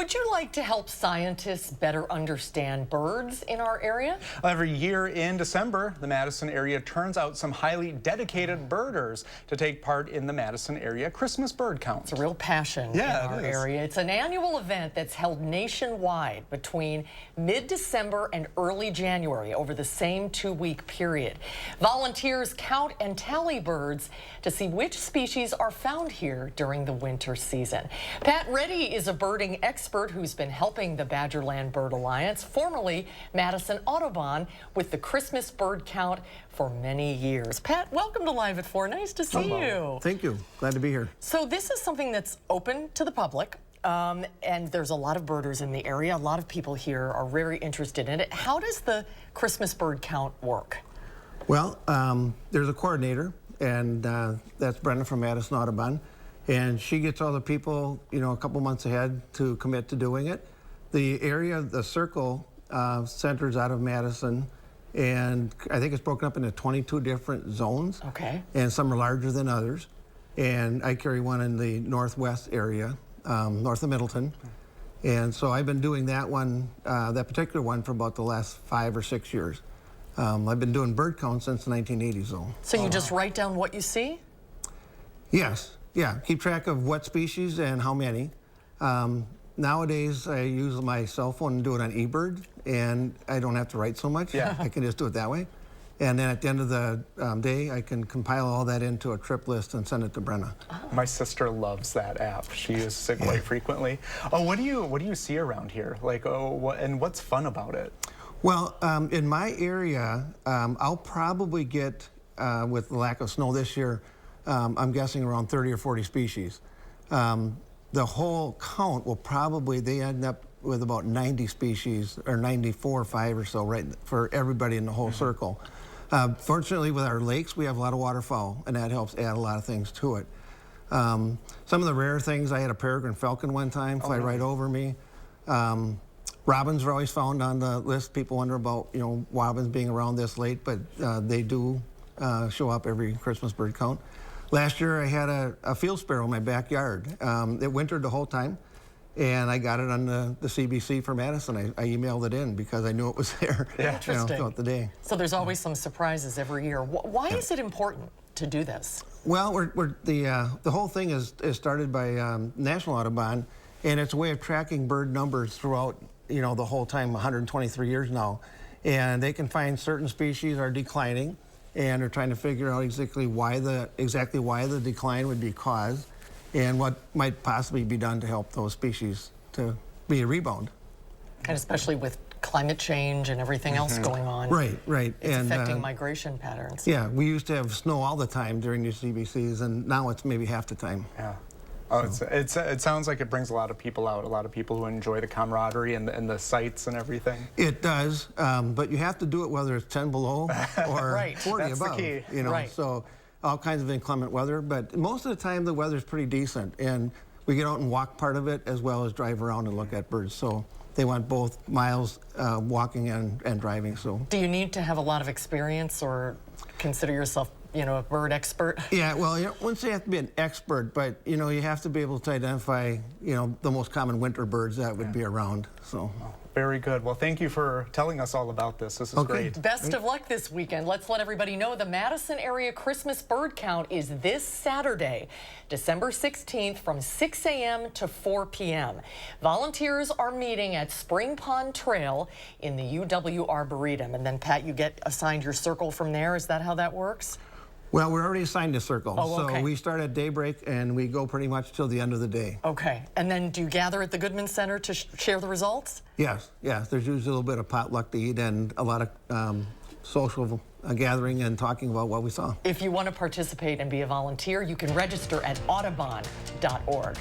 Would you like to help scientists better understand birds in our area? Every year in December, the Madison area turns out some highly dedicated birders to take part in the Madison Area Christmas Bird Count. It's a real passion in our area. It's an annual event that's held nationwide between mid-December and early January over the same 2-week period. Volunteers count and tally birds to see which species are found here during the winter season. Pat Reddy is a birding expert who's been helping the Badgerland Bird Alliance, formerly Madison Audubon, with the Christmas Bird Count for many years. Pat, welcome to Live at 4. Nice to see you. Thank you. Glad to be here. So this is something that's open to the public, and there's a lot of birders in the area. A lot of people here are very interested in it. How does the Christmas Bird Count work? Well, there's a coordinator, and that's Brenda from Madison Audubon. And she gets all the people, a couple months ahead to commit to doing it. The area, the circle, centers out of Madison, and I think it's broken up into 22 different zones. Okay. And some are larger than others. And I carry one in the northwest area, north of Middleton. And so I've been doing that one, that particular one, for about the last 5 or 6 years. I've been doing bird counts since the 1980s, though. So you just write down what you see? Yes. Yeah, keep track of what species and how many. Nowadays, I use my cell phone and do it on eBird, and I don't have to write so much. Yeah. I can just do it that way. And then at the end of the day, I can compile all that into a trip list and send it to Brenna. Oh. My sister loves that app. She uses it quite frequently. Oh, what do you see around here? Like, and what's fun about it? Well, in my area, I'll probably get, with the lack of snow this year, I'm guessing around 30 or 40 species. The whole count will probably, they end up with about 90 species, or 94 or 5 or so, right, for everybody in the whole circle. Fortunately, with our lakes, we have a lot of waterfowl, and that helps add a lot of things to it. Some of the rare things, I had a peregrine falcon one time fly right over me. Robins are always found on the list. People wonder about, robins being around this late, but they do show up every Christmas bird count. Last year, I had a field sparrow in my backyard. It wintered the whole time, and I got it on the CBC for Madison. I emailed it in because I knew it was there throughout the day. So there's always some surprises every year. Why is it important to do this? Well, the whole thing is started by National Audubon, and it's a way of tracking bird numbers throughout the whole time, 123 years now. And they can find certain species are declining, and they're trying to figure out exactly why the decline would be caused and what might possibly be done to help those species to be a rebound. And especially with climate change and everything else going on. Right. It's affecting migration patterns. Yeah, we used to have snow all the time during the CBCs, and now it's maybe half the time. Yeah. Oh, it sounds like it brings a lot of people out, a lot of people who enjoy the camaraderie and the sights and everything. It does, but you have to do it whether it's 10 below or 40 That's above. the key. So all kinds of inclement weather, but most of the time the weather's pretty decent, and we get out and walk part of it as well as drive around and look at birds. So they want both miles walking and driving. So do you need to have a lot of experience or consider yourself a bird expert? Yeah, well, you wouldn't say you have to be an expert, but you have to be able to identify, the most common winter birds that would be around. So. Very good. Well, thank you for telling us all about this. This is great. Best of luck this weekend. Let's let everybody know the Madison Area Christmas Bird Count is this Saturday, December 16th from 6 a.m. to 4 p.m. Volunteers are meeting at Spring Pond Trail in the UW Arboretum. And then, Pat, you get assigned your circle from there. Is that how that works? Well, we're already assigned a circle, okay. So we start at daybreak and we go pretty much till the end of the day. Okay, and then do you gather at the Goodman Center to share the results? Yes. There's usually a little bit of potluck to eat and a lot of social gathering and talking about what we saw. If you want to participate and be a volunteer, you can register at audubon.org.